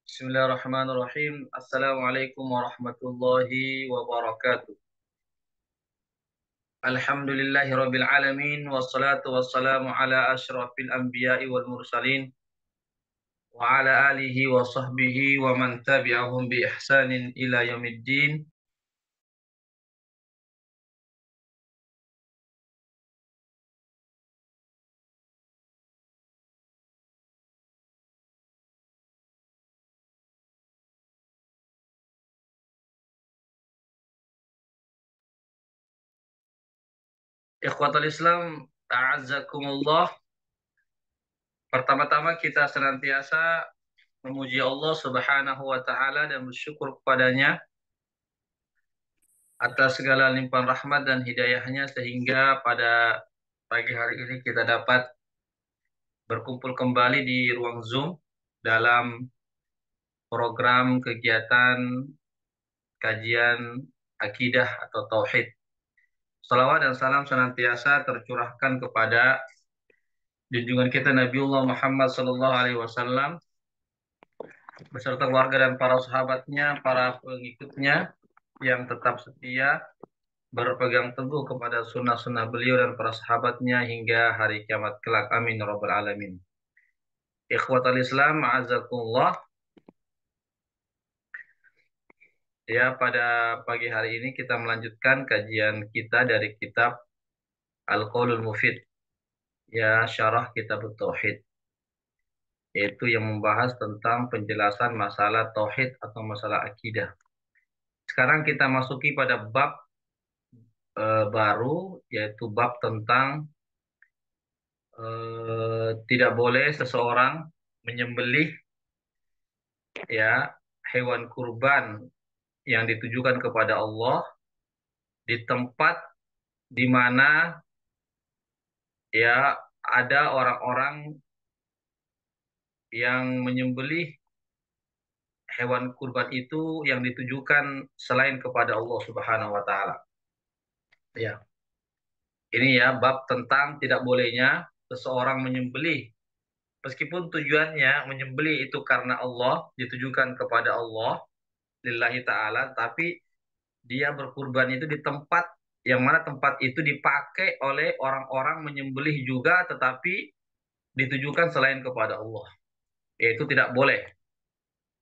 Bismillahirrahmanirrahim. Assalamualaikum warahmatullahi wabarakatuh. Alhamdulillahirabbil alamin wassalatu wassalamu ala asyrafil anbiya'i wal mursalin wa ala alihi wa sahbihi wa man tabi'ahum bi ihsanin ila yaumiddin. Ikhwatal Islam, ta'azzakumullah. Pertama-tama kita senantiasa memuji Allah Subhanahu wa taala dan bersyukur kepadanya atas segala limpahan rahmat dan hidayahnya sehingga pada pagi hari ini kita dapat berkumpul kembali di ruang Zoom dalam program kegiatan kajian akidah atau tauhid. Salawat dan salam senantiasa tercurahkan kepada junjungan kita Nabiullah Muhammad SAW beserta keluarga dan para sahabatnya, para pengikutnya yang tetap setia berpegang teguh kepada sunnah-sunnah beliau dan para sahabatnya hingga hari kiamat kelak. Amin ya rabbal alamin. Ikhwatal Islam, a'azakumullah. Ya, pada pagi hari ini kita melanjutkan kajian kita dari kitab Al-Qaulul Mufid, ya, syarah kitab Tauhid, yaitu yang membahas tentang penjelasan masalah tauhid atau masalah akidah. Sekarang kita masuki pada bab baru, yaitu bab tentang tidak boleh seseorang menyembelih, ya, hewan kurban yang ditujukan kepada Allah di tempat di mana, ya, ada orang-orang yang menyembelih hewan kurban itu yang ditujukan selain kepada Allah Subhanahu wa taala. Ya, ini ya bab tentang tidak bolehnya seseorang menyembelih meskipun tujuannya menyembelih itu karena Allah, ditujukan kepada Allah lillahi taala, tapi dia berkurban itu di tempat yang mana tempat itu dipakai oleh orang-orang menyembelih juga tetapi ditujukan selain kepada Allah. Yaitu tidak boleh.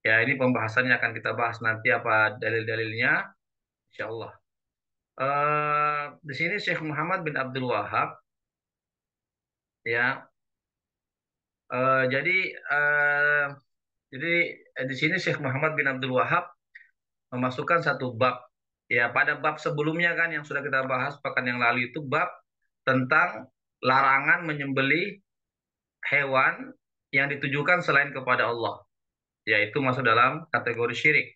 Ya, ini pembahasannya akan kita bahas nanti apa dalil-dalilnya, insya Allah. Di sini Syekh Muhammad bin Abdul Wahab, ya, eh, jadi eh, jadi di sini Syekh Muhammad bin Abdul Wahab memasukkan satu bab. Ya, pada bab sebelumnya kan yang sudah kita bahas pekan yang lalu itu bab tentang larangan menyembelih hewan yang ditujukan selain kepada Allah, yaitu masuk dalam kategori syirik.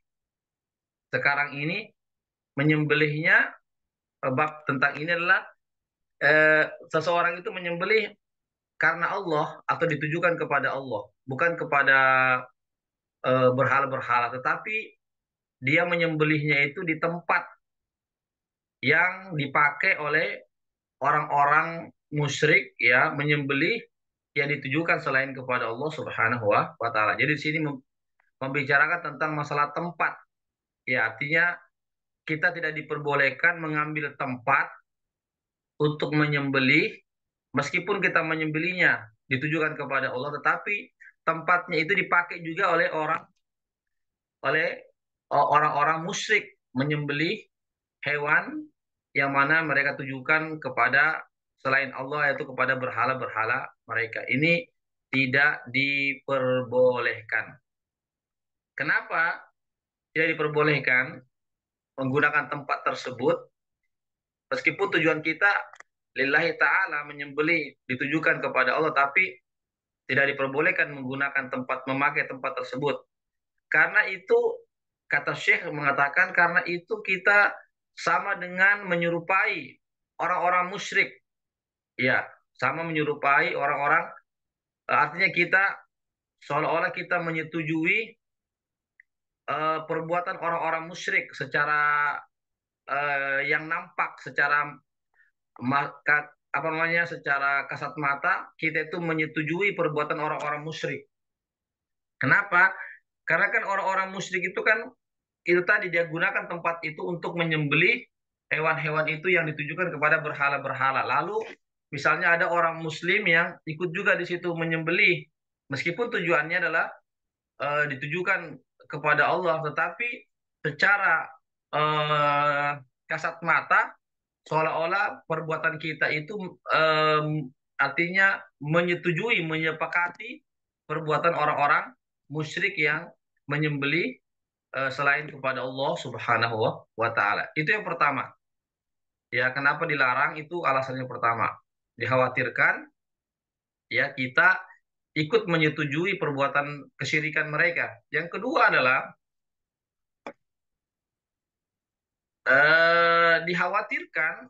Sekarang ini menyembelihnya, bab tentang ini adalah seseorang itu menyembelih karena Allah atau ditujukan kepada Allah, bukan kepada berhala-berhala, tetapi dia menyembelihnya itu di tempat yang dipakai oleh orang-orang musyrik, ya, menyembelih yang ditujukan selain kepada Allah Subhanahu wa taala. Jadi di sini membicarakan tentang masalah tempat. Ya, artinya kita tidak diperbolehkan mengambil tempat untuk menyembelih meskipun kita menyembelihnya ditujukan kepada Allah, tetapi tempatnya itu dipakai juga oleh orang-orang musyrik menyembelih hewan yang mana mereka tujukan kepada selain Allah, yaitu kepada berhala-berhala mereka. Ini tidak diperbolehkan. Kenapa tidak diperbolehkan menggunakan tempat tersebut? Meskipun tujuan kita lillahi ta'ala menyembelih ditujukan kepada Allah, tapi tidak diperbolehkan menggunakan tempat, memakai tempat tersebut. Karena itu, kata Syekh mengatakan, karena itu kita sama dengan menyerupai orang-orang musyrik. Ya, sama menyerupai orang-orang, artinya kita seolah-olah kita menyetujui perbuatan orang-orang musyrik secara yang nampak, secara apa namanya, secara kasat mata kita itu menyetujui perbuatan orang-orang musyrik. Kenapa? Karena kan orang-orang musyrik itu kan itu tadi dia gunakan tempat itu untuk menyembelih hewan-hewan itu yang ditujukan kepada berhala-berhala. Lalu misalnya ada orang muslim yang ikut juga di situ menyembelih meskipun tujuannya adalah ditujukan kepada Allah, tetapi secara eh, kasat mata seolah-olah perbuatan kita itu artinya menyetujui, menyepakati perbuatan orang-orang musyrik yang menyembelih selain kepada Allah Subhanahu wa taala. Itu yang pertama. Ya, kenapa dilarang itu alasannya pertama. Dikhawatirkan ya kita ikut menyetujui perbuatan kesyirikan mereka. Yang kedua adalah dikhawatirkan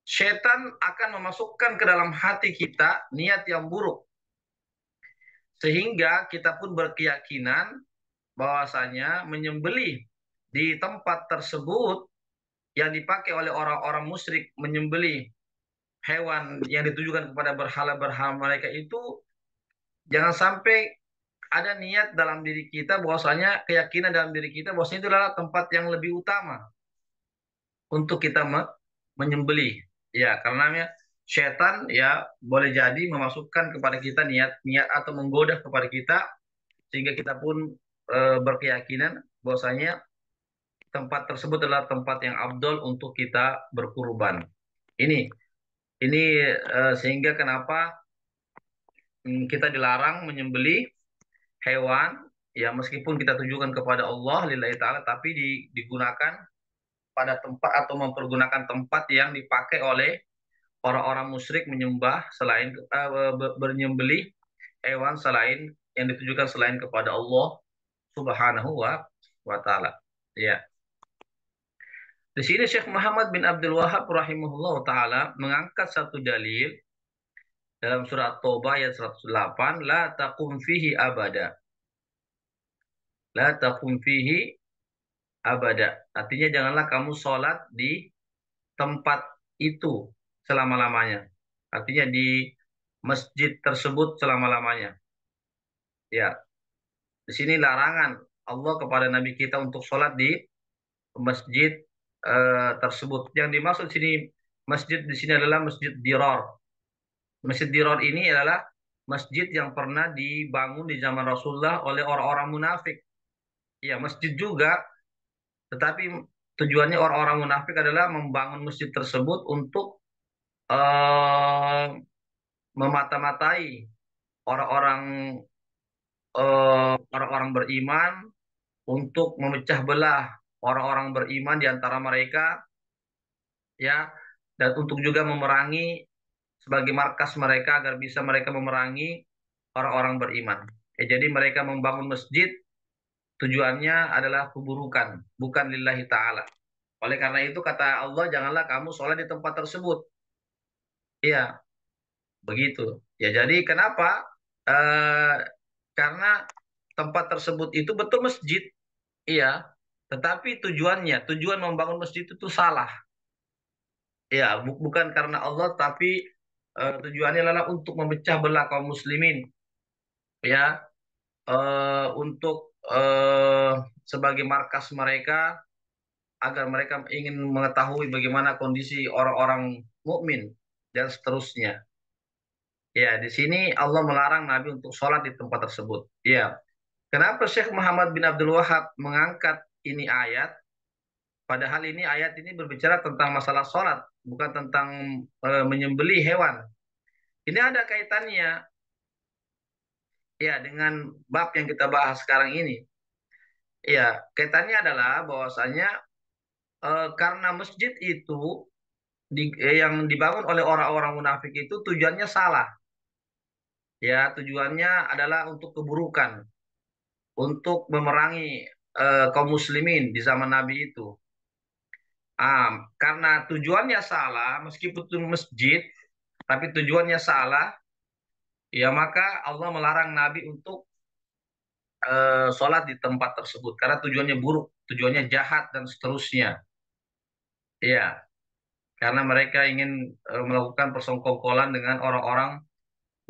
setan akan memasukkan ke dalam hati kita niat yang buruk sehingga kita pun berkeyakinan bahwasanya menyembelih di tempat tersebut yang dipakai oleh orang-orang musyrik menyembelih hewan yang ditujukan kepada berhala-berhala mereka itu jangan sampai ada niat dalam diri kita bahwasanya keyakinan dalam diri kita bahwasanya itu adalah tempat yang lebih utama untuk kita menyembelih. Ya, karena setan ya boleh jadi memasukkan kepada kita niat-niat atau menggoda kepada kita sehingga kita pun berkeyakinan bahwasanya tempat tersebut adalah tempat yang abdol untuk kita berkurban. Ini ini sehingga kenapa kita dilarang menyembelih hewan ya meskipun kita tujukan kepada Allah lillahi taala tapi digunakan pada tempat atau mempergunakan tempat yang dipakai oleh orang-orang musyrik menyembah selain bernyembelih hewan selain yang ditujukan selain kepada Allah Subhanahu wa taala. Ya. Di sini Syekh Muhammad bin Abdul Wahab rahimahullah taala mengangkat satu dalil dalam surat Taubah ayat 108, la taqum fihi abada. La taqum fihi abada. Artinya janganlah kamu sholat di tempat itu selama-lamanya. Artinya di masjid tersebut selama-lamanya. Ya, di sini larangan Allah kepada Nabi kita untuk sholat di masjid tersebut. Yang dimaksud sini masjid di sini adalah masjid Dirar. Masjid Dirar ini adalah masjid yang pernah dibangun di zaman Rasulullah oleh orang-orang munafik. Ya, masjid juga, tetapi tujuannya orang-orang munafik adalah membangun masjid tersebut untuk eh, memata-matai orang-orang orang-orang beriman untuk memecah belah orang-orang beriman di antara mereka ya dan untuk juga memerangi sebagai markas mereka agar bisa mereka memerangi orang-orang beriman. Ya, jadi mereka membangun masjid tujuannya adalah keburukan, bukan lillahi ta'ala. Oleh karena itu kata Allah, janganlah kamu sholat di tempat tersebut. Iya, begitu. Ya, jadi kenapa? Eh, karena tempat tersebut itu betul masjid, iya. Tetapi tujuan membangun masjid itu salah. Ya, bukan karena Allah, tapi tujuannya adalah untuk memecah belah kaum muslimin. Ya, untuk sebagai markas mereka agar mereka ingin mengetahui bagaimana kondisi orang-orang mukmin dan seterusnya. Ya, di sini Allah melarang Nabi untuk sholat di tempat tersebut. Ya, kenapa Syekh Muhammad bin Abdul Wahab mengangkat ini ayat? Padahal ini ayat ini berbicara tentang masalah sholat, bukan tentang menyembelih hewan. Ini ada kaitannya ya dengan bab yang kita bahas sekarang ini. Ya, kaitannya adalah bahwasanya karena masjid itu yang dibangun oleh orang-orang munafik itu tujuannya salah. Ya, tujuannya adalah untuk keburukan, untuk memerangi kaum muslimin di zaman Nabi itu. Karena tujuannya salah, meskipun itu masjid, tapi tujuannya salah, ya maka Allah melarang Nabi untuk sholat di tempat tersebut karena tujuannya buruk, tujuannya jahat dan seterusnya. Ya, karena mereka ingin melakukan persengkongkolan dengan orang-orang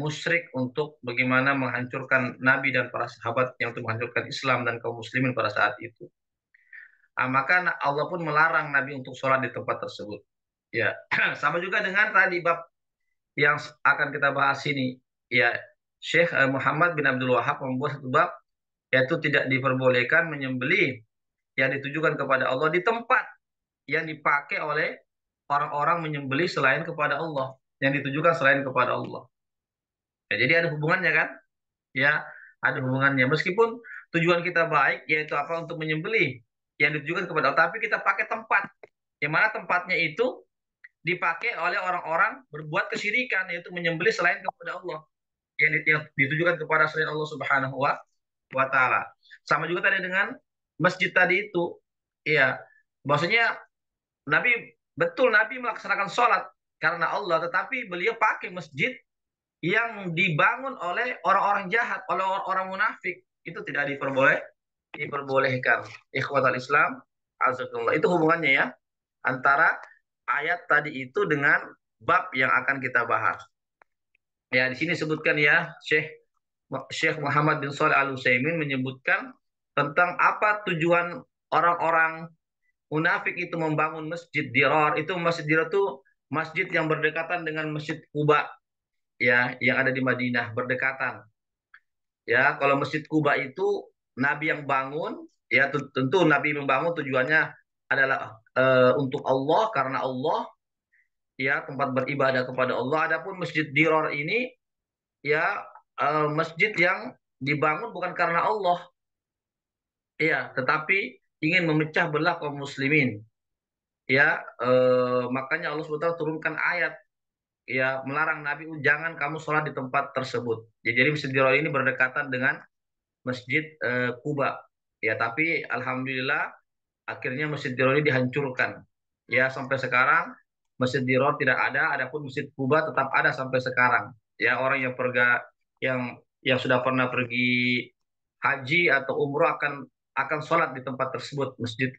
musyrik untuk bagaimana menghancurkan Nabi dan para sahabat yang untuk menghancurkan Islam dan kaum muslimin pada saat itu. Maka Allah pun melarang Nabi untuk sholat di tempat tersebut. Ya, sama juga dengan tadi bab yang akan kita bahas ini. Ya, Syekh Muhammad bin Abdul Wahab membuat satu bab yaitu tidak diperbolehkan menyembelih yang ditujukan kepada Allah di tempat yang dipakai oleh orang-orang menyembelih selain kepada Allah, yang ditujukan selain kepada Allah. Ya, jadi ada hubungannya kan? Ya, ada hubungannya. Meskipun tujuan kita baik, yaitu apa untuk menyembelih yang ditujukan kepada Allah, tapi kita pakai tempat, yang mana tempatnya itu dipakai oleh orang-orang berbuat kesyirikan, yaitu menyembelih selain kepada Allah, yang ditujukan kepada selain Allah Subhanahu wa Ta'ala. Sama juga tadi dengan masjid tadi itu, ya, maksudnya Nabi betul Nabi melaksanakan sholat karena Allah, tetapi beliau pakai masjid yang dibangun oleh orang-orang jahat, oleh orang-orang munafik. Itu tidak diperbolehkan. Ikhwatal Islam, azakumullah. Itu hubungannya ya antara ayat tadi itu dengan bab yang akan kita bahas. Ya, di sini sebutkan ya Syekh Muhammad bin Shalih Al Utsaimin menyebutkan tentang apa tujuan orang-orang munafik itu membangun masjid Dirar. Itu masjid Dirar itu masjid yang berdekatan dengan Masjid Kuba ya, yang ada di Madinah, berdekatan. Ya, kalau Masjid Kuba itu Nabi yang bangun, ya tentu Nabi membangun tujuannya adalah untuk Allah, karena Allah, ya, tempat beribadah kepada Allah. Adapun Masjid Dirar ini ya masjid yang dibangun bukan karena Allah, ya, tetapi ingin memecah belah kaum muslimin. Ya, makanya Allah SWT turunkan ayat ya melarang Nabi jangan kamu sholat di tempat tersebut. Ya, jadi Masjid Dirar ini berdekatan dengan Masjid Kuba. Ya, tapi alhamdulillah akhirnya Masjid Dirar ini dihancurkan. Ya, sampai sekarang Masjid Dirar tidak ada, adapun Masjid Kuba tetap ada sampai sekarang. Ya, orang yang sudah pernah pergi haji atau umroh akan sholat di tempat tersebut, Masjid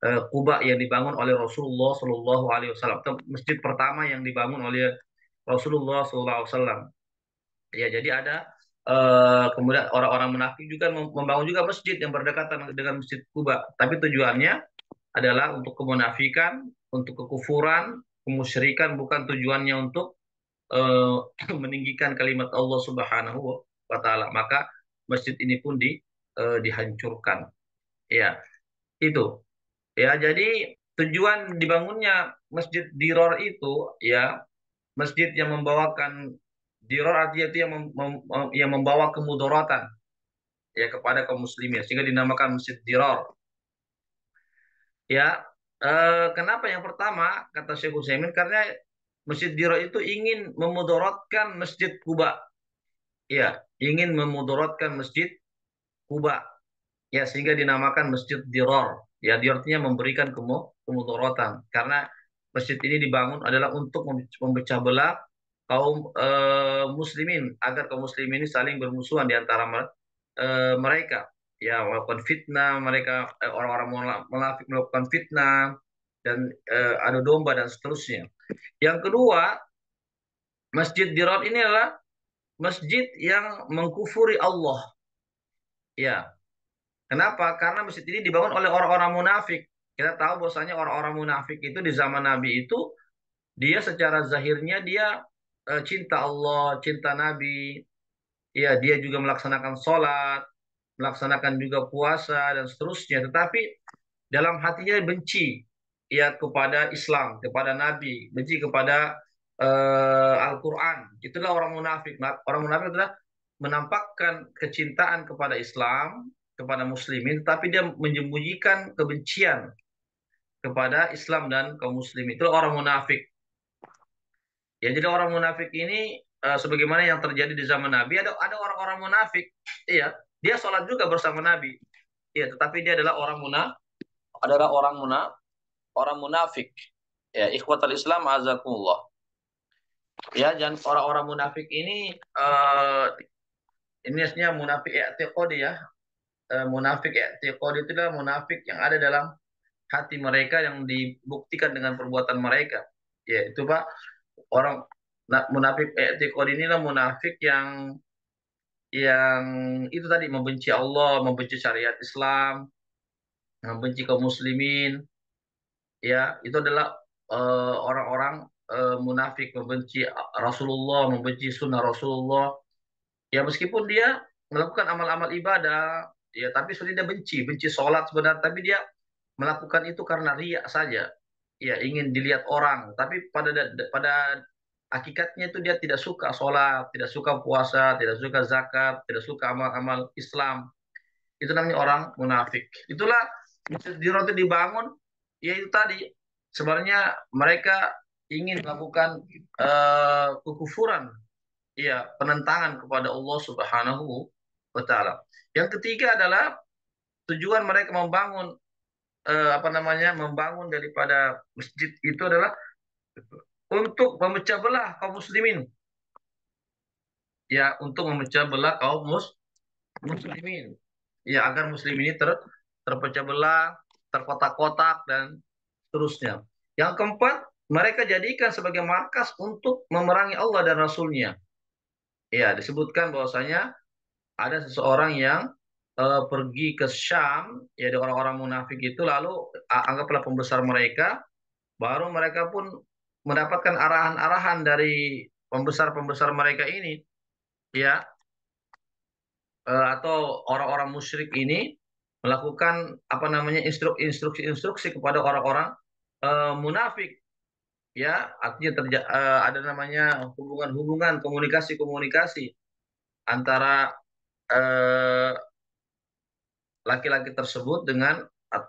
Kuba yang dibangun oleh Rasulullah Shallallahu Alaihi Wasallam. Masjid pertama yang dibangun oleh Rasulullah Shallallahu Alaihi Wasallam. Ya, jadi ada kemudian orang-orang munafik juga membangun juga masjid yang berdekatan dengan Masjid Kuba. Tapi tujuannya adalah untuk kemunafikan, untuk kekufuran, kemusyrikan, bukan tujuannya untuk eh, meninggikan kalimat Allah Subhanahu wa Ta'ala. Maka masjid ini pun dihancurkan. Ya, itu. Ya, jadi tujuan dibangunnya Masjid Diror itu ya masjid yang membawakan diror artinya itu yang membawa kemudaratan ya kepada kaum muslimin sehingga dinamakan Masjid Diror. Ya, kenapa yang pertama kata Syekh Utsaimin karena Masjid Diror itu ingin memudaratkan Masjid Kuba. Ya, ingin memudaratkan Masjid Kuba. Ya, sehingga dinamakan Masjid Diror. Ya, Diror artinya memberikan kemudaratan karena masjid ini dibangun adalah untuk memecah belah kaum muslimin agar kaum muslimin ini saling bermusuhan di antara mereka, ya, melakukan fitnah mereka, orang-orang munafik melakukan fitnah dan adu domba dan seterusnya. Yang kedua, Masjid Dirar ini adalah masjid yang mengkufuri Allah, ya. Kenapa? Karena masjid ini dibangun oleh orang-orang munafik. Kita tahu bahwasanya orang-orang munafik itu di zaman Nabi itu dia secara zahirnya dia cinta Allah, cinta Nabi, ya, dia juga melaksanakan sholat, melaksanakan juga puasa dan seterusnya. Tetapi dalam hatinya benci ya kepada Islam, kepada Nabi, benci kepada Al-Quran. Itulah orang munafik. Orang munafik adalah menampakkan kecintaan kepada Islam, kepada Muslimin, tapi dia menyembunyikan kebencian kepada Islam dan kaum Muslimin. Itu orang munafik. Ya, jadi orang munafik ini sebagaimana yang terjadi di zaman Nabi, ada orang-orang munafik, iya, dia sholat juga bersama Nabi, iya, tetapi dia adalah orang munafik. Ya, ikhwatal Islam azakumullah. Ya, dan orang-orang munafik ini sebenarnya munafik i'tiqadi ya. Munafik i'tiqadi itu adalah munafik yang ada dalam hati mereka yang dibuktikan dengan perbuatan mereka. Ya, itu Pak, orang Nah, munafik i'tiqad inilah munafik yang itu tadi membenci Allah, membenci syariat Islam, membenci kaum muslimin, ya itu adalah orang-orang munafik, membenci Rasulullah, membenci sunnah Rasulullah. Ya meskipun dia melakukan amal-amal ibadah, ya tapi sebenarnya dia benci sholat sebenarnya, tapi dia melakukan itu karena riya saja. Ya ingin dilihat orang, tapi pada hakikatnya itu dia tidak suka sholat, tidak suka puasa, tidak suka zakat, tidak suka amal-amal Islam. Itu namanya orang munafik. Itulah di roti dibangun, ya itu tadi. Sebenarnya mereka ingin melakukan kekufuran, ya penentangan kepada Allah Subhanahu wa taala. Yang ketiga adalah tujuan mereka membangun apa namanya? Membangun daripada masjid itu adalah untuk memecah belah kaum muslimin. Ya, untuk memecah belah kaum muslimin. Ya, agar muslim ini terpecah belah, terkotak-kotak dan seterusnya. Yang keempat, mereka jadikan sebagai markas untuk memerangi Allah dan Rasulnya. Ya, disebutkan bahwasanya ada seseorang yang pergi ke Syam, ya ada orang-orang munafik itu, lalu anggaplah pembesar mereka, baru mereka pun mendapatkan arahan-arahan dari pembesar-pembesar mereka ini, ya, atau orang-orang musyrik ini melakukan apa namanya instruksi-instruksi kepada orang-orang munafik, ya artinya ada namanya hubungan-hubungan komunikasi-komunikasi antara eh, laki-laki tersebut dengan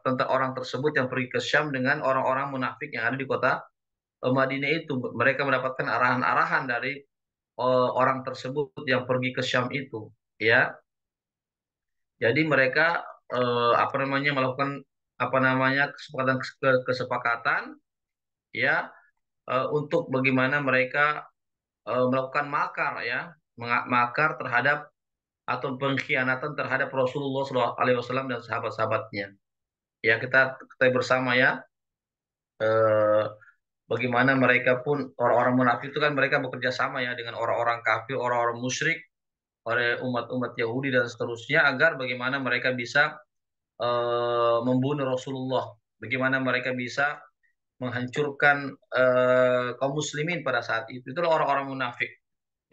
tentang orang tersebut yang pergi ke Syam dengan orang-orang munafik yang ada di kota Madinah itu. Mereka mendapatkan arahan-arahan dari orang tersebut yang pergi ke Syam itu, ya. Jadi mereka apa namanya melakukan apa namanya kesepakatan ya untuk bagaimana mereka melakukan makar ya, makar terhadap atau pengkhianatan terhadap Rasulullah SAW dan sahabat-sahabatnya. Ya kita ketahui bersama ya eh, bagaimana mereka pun orang-orang munafik itu kan mereka bekerja sama ya dengan orang-orang kafir, orang-orang musyrik, oleh umat-umat Yahudi dan seterusnya agar bagaimana mereka bisa membunuh Rasulullah, bagaimana mereka bisa menghancurkan kaum muslimin pada saat itu. Itulah orang-orang munafik,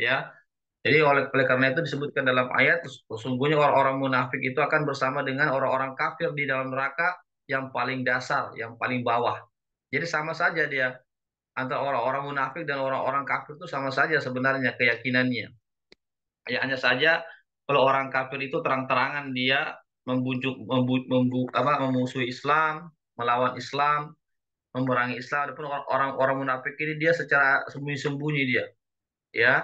ya. Jadi oleh karena itu disebutkan dalam ayat sesungguhnya orang-orang munafik itu akan bersama dengan orang-orang kafir di dalam neraka yang paling dasar, yang paling bawah. Jadi sama saja dia antara orang-orang munafik dan orang-orang kafir itu sama saja sebenarnya keyakinannya. Ya hanya saja kalau orang kafir itu terang-terangan dia memusuhi Islam, melawan Islam, memerangi Islam. Adapun orang-orang munafik ini dia secara sembunyi-sembunyi dia, ya,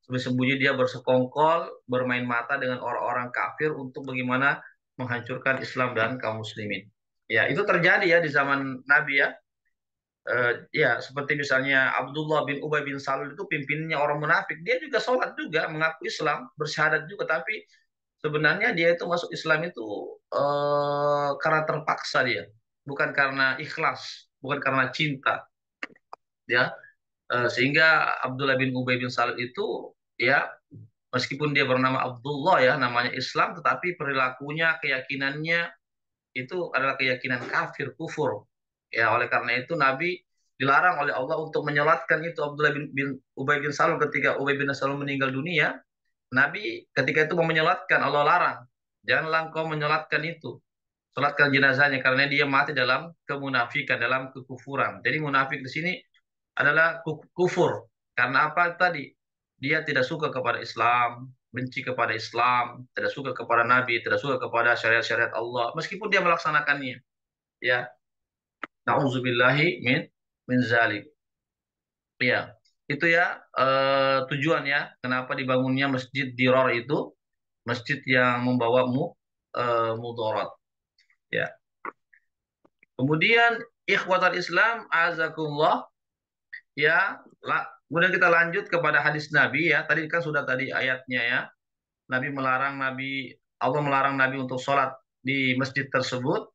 sembunyi-sembunyi dia bersekongkol, bermain mata dengan orang-orang kafir untuk bagaimana menghancurkan Islam dan kaum muslimin. Ya, itu terjadi ya di zaman Nabi ya. Ya, seperti misalnya Abdullah bin Ubay bin Salul itu pimpinannya orang munafik. Dia juga sholat juga, mengaku Islam, bersyahadat juga, tapi sebenarnya dia itu masuk Islam itu karena terpaksa dia, bukan karena ikhlas, bukan karena cinta, ya. Sehingga Abdullah bin Ubay bin Salul itu, ya, meskipun dia bernama Abdullah ya, namanya Islam, tetapi perilakunya, keyakinannya itu adalah keyakinan kafir, kufur. Ya, oleh karena itu Nabi dilarang oleh Allah untuk menyolatkan itu Abdullah bin Ubay bin Salul ketika Ubay bin Salul meninggal dunia. Nabi ketika itu mau menyolatkan, Allah larang. Janganlah engkau menyolatkan itu. Solatkan jenazahnya karena dia mati dalam kemunafikan, dalam kekufuran. Jadi munafik di sini adalah kufur. Karena apa tadi? Dia tidak suka kepada Islam, benci kepada Islam, tidak suka kepada Nabi, tidak suka kepada syariat-syariat Allah, meskipun dia melaksanakannya. Ya, nauzubillahi min zalik. Ya, itu ya tujuan ya, kenapa dibangunnya Masjid Dirar itu, masjid yang membawa mudarat. Ya. Kemudian ikhwatal Islam azakumullah, ya, kemudian kita lanjut kepada hadis Nabi ya. Tadi kan sudah tadi ayatnya ya. Nabi Allah melarang Nabi untuk sholat di masjid tersebut,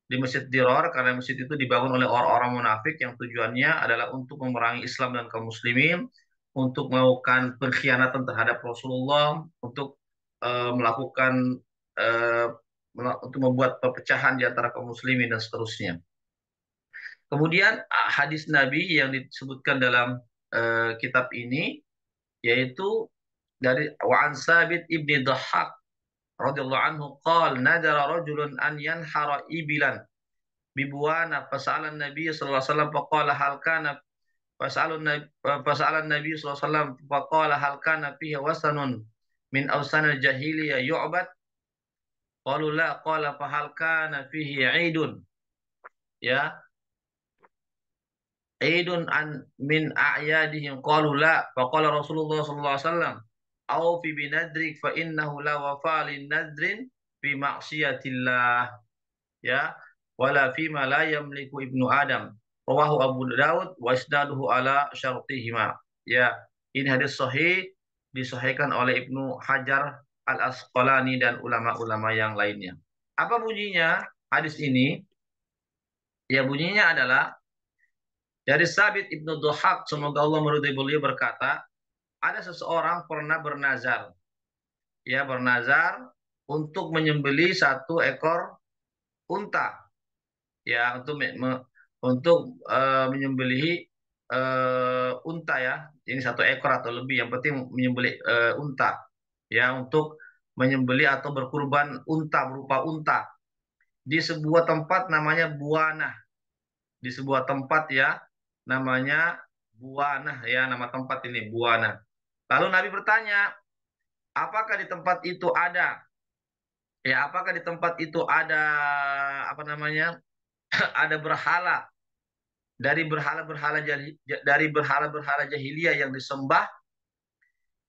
di Masjid Dirar, karena masjid itu dibangun oleh orang-orang munafik yang tujuannya adalah untuk memerangi Islam dan kaum muslimin. untuk melakukan pengkhianatan terhadap Rasulullah, untuk melakukan eh, untuk membuat perpecahan di antara kaum muslimin dan seterusnya. Kemudian hadis Nabi yang disebutkan dalam kitab ini yaitu dari wa an Sabit ibni Dhahhak radhiyallahu anhu qala nadara rajulun an yanhara ibilan bibuana fasalan Nabi sallallahu alaihi wasallam faqala hal kana fasalan Nabi sallallahu alaihi wasallam faqala hal kana fihi wasanun min awsanil jahiliyah yu'bad qalu la qala fa hal kana fihi 'idun ya Aidun an min a'yadihim qalu la faqala Rasulullah sallallahu alaihi wasallam au fi binadrik fa innahu la wafa lin nadrin fi ma'siyatillah ya wala fi ma la yamliku ibnu adam rawahu Abu Daud wa isnaduhu ala syartihima ya ini hadis sahih disahihkan oleh Ibnu Hajar Al Asqalani dan ulama-ulama yang lainnya. Apa bunyinya hadis ini? Ya bunyinya adalah dari Sabit Ibnu Dhahhak, semoga Allah meridhai beliau berkata, ada seseorang pernah bernazar, ya bernazar untuk menyembelih satu ekor unta, ya untuk menyembelih unta ya, ini satu ekor atau lebih, yang penting menyembelih unta, ya untuk menyembelih atau berkurban unta berupa unta di sebuah tempat namanya Buana, di sebuah tempat ya namanya Buana ya nama tempat ini Buana. Lalu Nabi bertanya, apakah di tempat itu ada apakah di tempat itu ada apa namanya ada berhala dari berhala-berhala jahiliyah yang disembah?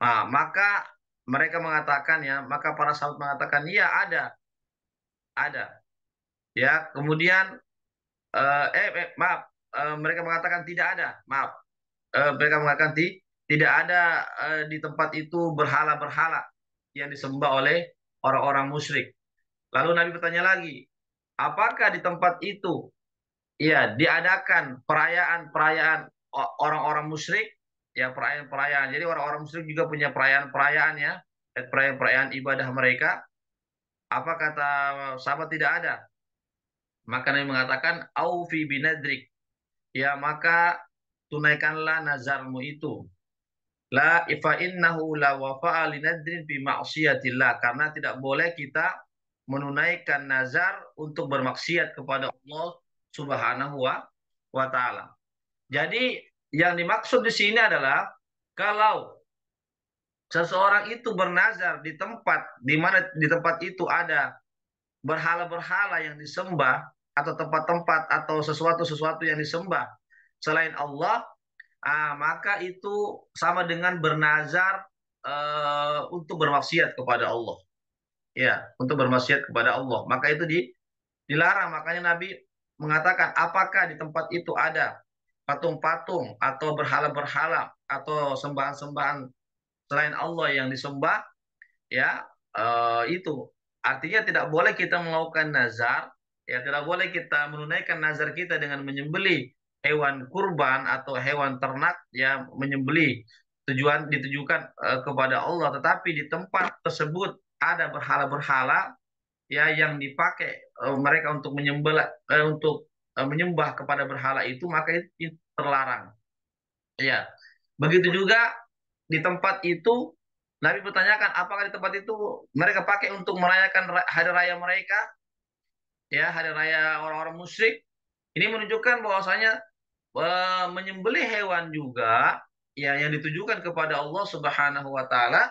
Nah, maka mereka mengatakan ya, maka para sahabat mengatakan iya ada. Ya, kemudian maaf, mereka mengatakan tidak ada. Maaf, mereka mengatakan tidak ada di tempat itu berhala-berhala yang disembah oleh orang-orang musyrik. Lalu Nabi bertanya lagi, apakah di tempat itu ya diadakan perayaan-perayaan orang-orang musyrik? Ya perayaan-perayaan. Jadi orang-orang musyrik juga punya perayaan-perayaan ya, perayaan-perayaan ibadah mereka. Apa kata sahabat tidak ada? Maka Nabi mengatakan, aufi binadrik. Ya maka tunaikanlah nazarmu itu. La ifa innahu la wafa'a linadrin bi ma'siyatillah, karena tidak boleh kita menunaikan nazar untuk bermaksiat kepada Allah Subhanahu wa taala. Jadi yang dimaksud di sini adalah kalau seseorang itu bernazar di tempat di mana di tempat itu ada berhala-berhala yang disembah atau tempat-tempat atau sesuatu-sesuatu yang disembah selain Allah, maka itu sama dengan bernazar untuk bermaksiat kepada Allah. Ya, untuk bermaksiat kepada Allah. Maka itu dilarang. Makanya Nabi mengatakan, apakah di tempat itu ada patung-patung atau berhala-berhala atau sembahan-sembahan selain Allah yang disembah? Ya, itu artinya tidak boleh kita melakukan nazar, ya tidak boleh kita menunaikan nazar kita dengan menyembelih hewan kurban atau hewan ternak, ya menyembelih ditujukan kepada Allah, tetapi di tempat tersebut ada berhala-berhala ya yang dipakai mereka untuk menyembah kepada berhala itu, maka itu terlarang. Ya, begitu juga di tempat itu Nabi bertanyakan apakah di tempat itu mereka pakai untuk merayakan hari raya mereka, ya hari raya orang-orang musyrik. Ini menunjukkan bahwasanya menyembelih hewan juga ya yang ditujukan kepada Allah Subhanahu wa taala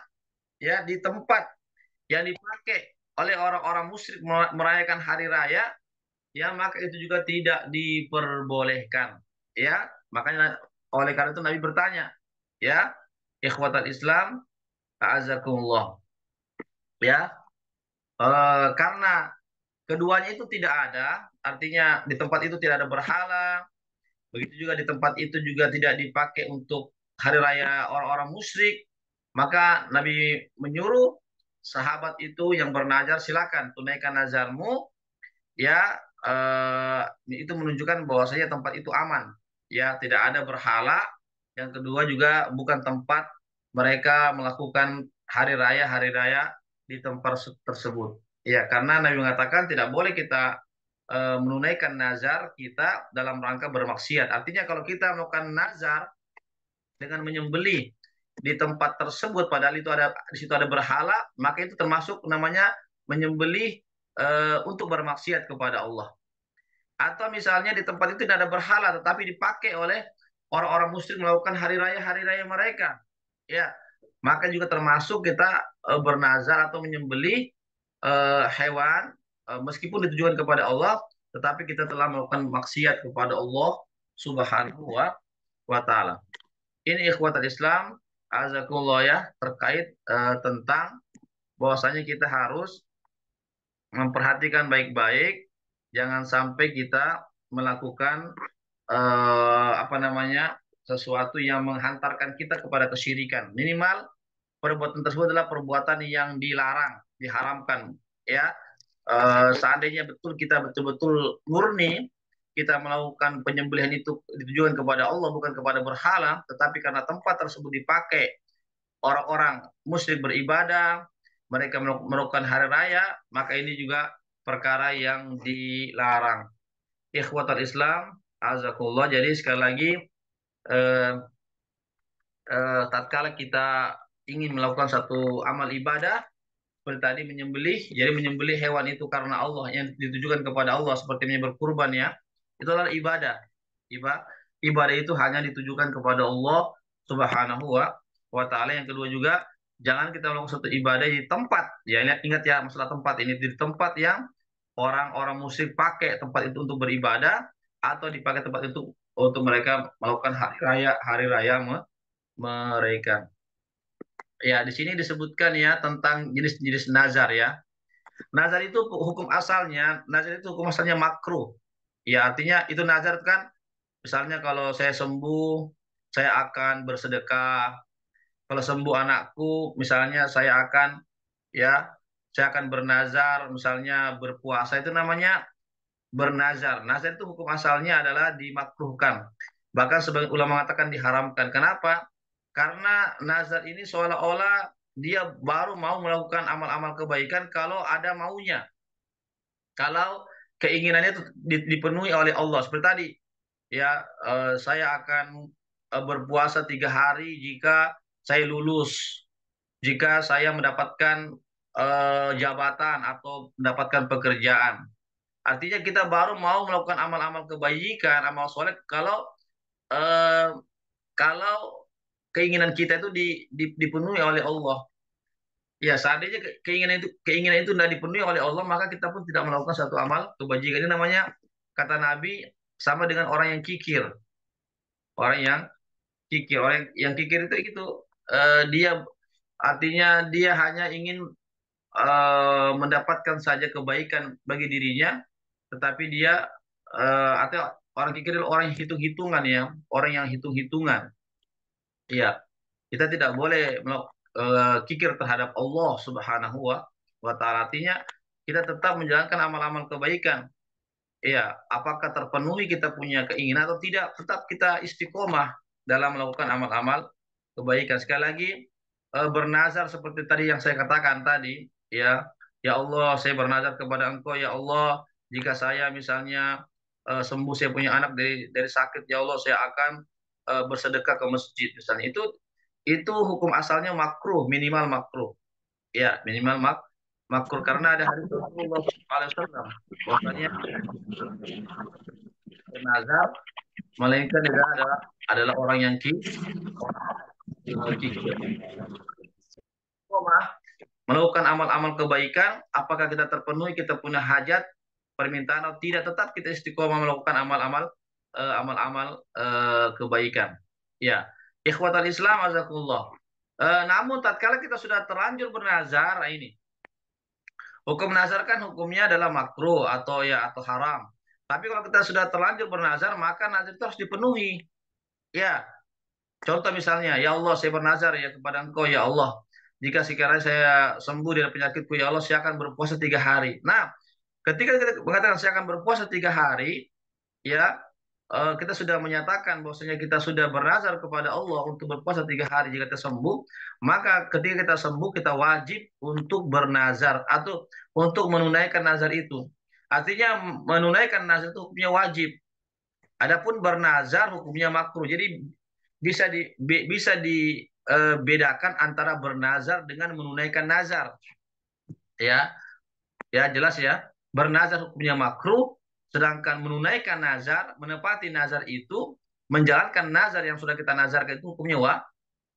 ya di tempat yang dipakai oleh orang-orang musyrik merayakan hari raya, ya maka itu juga tidak diperbolehkan. Ya, makanya oleh karena itu Nabi bertanya, ya, ikhwatal Islam, a'azakumullah. Ya, karena keduanya itu tidak ada, artinya di tempat itu tidak ada berhala, begitu juga di tempat itu juga tidak dipakai untuk hari raya orang-orang musyrik, maka Nabi menyuruh sahabat itu yang bernazar, silakan tunaikan nazarmu, ya itu menunjukkan bahwasanya tempat itu aman, ya tidak ada berhala, Yang kedua juga bukan tempat mereka melakukan hari raya di tempat tersebut. Ya, karena Nabi mengatakan tidak boleh kita menunaikan nazar kita dalam rangka bermaksiat. Artinya kalau kita melakukan nazar dengan menyembelih di tempat tersebut, padahal itu ada di situ ada berhala, maka itu termasuk namanya menyembelih untuk bermaksiat kepada Allah. Atau misalnya di tempat itu tidak ada berhala, tetapi dipakai oleh orang-orang musyrik melakukan hari raya mereka. Ya, maka juga termasuk kita bernazar atau menyembelih hewan meskipun ditujukan kepada Allah, tetapi kita telah melakukan maksiat kepada Allah Subhanahu wa taala. Ini ikhwatul Islam, azakumullah ya, terkait tentang bahwasanya kita harus memperhatikan baik-baik, jangan sampai kita melakukan apa namanya sesuatu yang menghantarkan kita kepada kesyirikan. Minimal perbuatan tersebut adalah perbuatan yang dilarang, diharamkan. Ya, seandainya betul kita betul-betul murni kita melakukan penyembelihan itu ditujukan kepada Allah bukan kepada berhala, tetapi karena tempat tersebut dipakai orang-orang musyrik beribadah, mereka melakukan hari raya, maka ini juga perkara yang dilarang. Ikhwatul Islam, azakullah. Jadi sekali lagi, eh, tatkala kita ingin melakukan satu amal ibadah, seperti tadi menyembelih, jadi menyembelih hewan itu karena Allah yang ditujukan kepada Allah, seperti berkurban ya, itu adalah ibadah. Ibadah itu hanya ditujukan kepada Allah Subhanahu wa taala. Yang kedua juga jangan kita melakukan suatu ibadah di tempat. Ya, ingat ya masalah tempat ini di tempat yang orang-orang musyrik pakai tempat itu untuk beribadah atau dipakai tempat itu untuk mereka melakukan hari raya mereka. Ya, di sini disebutkan ya tentang jenis-jenis nazar ya. Nazar itu hukum asalnya, nazar itu hukum asalnya makruh. Ya, artinya itu nazar kan misalnya kalau saya sembuh, saya akan bersedekah. Kalau sembuh anakku, misalnya ya, saya akan bernazar, misalnya berpuasa itu namanya bernazar. Nazar itu hukum asalnya adalah dimakruhkan. Bahkan sebagian ulama mengatakan diharamkan. Kenapa? Karena nazar ini seolah-olah dia baru mau melakukan amal-amal kebaikan kalau ada maunya. Kalau keinginannya itu dipenuhi oleh Allah. Seperti tadi, ya saya akan berpuasa 3 hari jika saya lulus, jika saya mendapatkan jabatan atau mendapatkan pekerjaan. Artinya kita baru mau melakukan amal-amal kebaikan, amal soleh eh, kalau keinginan kita itu dipenuhi oleh Allah. Ya, seandainya keinginan itu tidak dipenuhi oleh Allah, maka kita pun tidak melakukan satu amal kebajikan. Ini namanya kata Nabi sama dengan orang yang kikir. Orang yang kikir, orang yang kikir itu dia artinya dia hanya ingin mendapatkan saja kebaikan bagi dirinya, tetapi dia atau orang kikir adalah orang yang hitung-hitungan ya, orang yang hitung-hitungan. Iya, kita tidak boleh kikir terhadap Allah Subhanahu wa taala. Artinya kita tetap menjalankan amal-amal kebaikan. Iya, apakah terpenuhi kita punya keinginan atau tidak, tetap kita istiqomah dalam melakukan amal-amal kebaikan. Sekali lagi, bernazar seperti tadi yang saya katakan tadi, ya, ya Allah, saya bernazar kepada Engkau, ya Allah, jika saya misalnya sembuh, saya punya anak dari sakit, ya Allah, saya akan bersedekah ke masjid, misalnya. Itu hukum asalnya makruh, minimal makruh. Ya, minimal makruh karena ada hadis Rasulullah SAW bahwasanya nazar melainkan dia adalah orang yang kikir. Melakukan amal-amal kebaikan, apakah kita terpenuhi, kita punya hajat, permintaan atau tidak, tetap kita istiqomah melakukan amal-amal kebaikan. Ya, ikhwatal Islam azakullah. Namun tatkala kita sudah terlanjur bernazar, nah ini hukum nazar kan hukumnya adalah makruh atau haram. Tapi kalau kita sudah terlanjur bernazar, maka nazar itu harus dipenuhi. Ya, contoh misalnya, ya Allah saya bernazar ya kepada Engkau ya Allah. Jika sekiranya saya sembuh dari penyakitku ya Allah, saya akan berpuasa 3 hari. Nah, ketika kita mengatakan saya akan berpuasa 3 hari, ya kita sudah menyatakan bahwasanya kita sudah bernazar kepada Allah untuk berpuasa 3 hari jika kita sembuh, maka ketika kita sembuh kita wajib untuk bernazar atau untuk menunaikan nazar itu. Artinya menunaikan nazar itu hukumnya wajib. Adapun bernazar hukumnya makruh. Jadi bisa dibedakan antara bernazar dengan menunaikan nazar. Ya, ya jelas ya. Bernazar hukumnya makruh, sedangkan menunaikan nazar, menepati nazar itu, menjalankan nazar yang sudah kita nazarkan itu hukumnya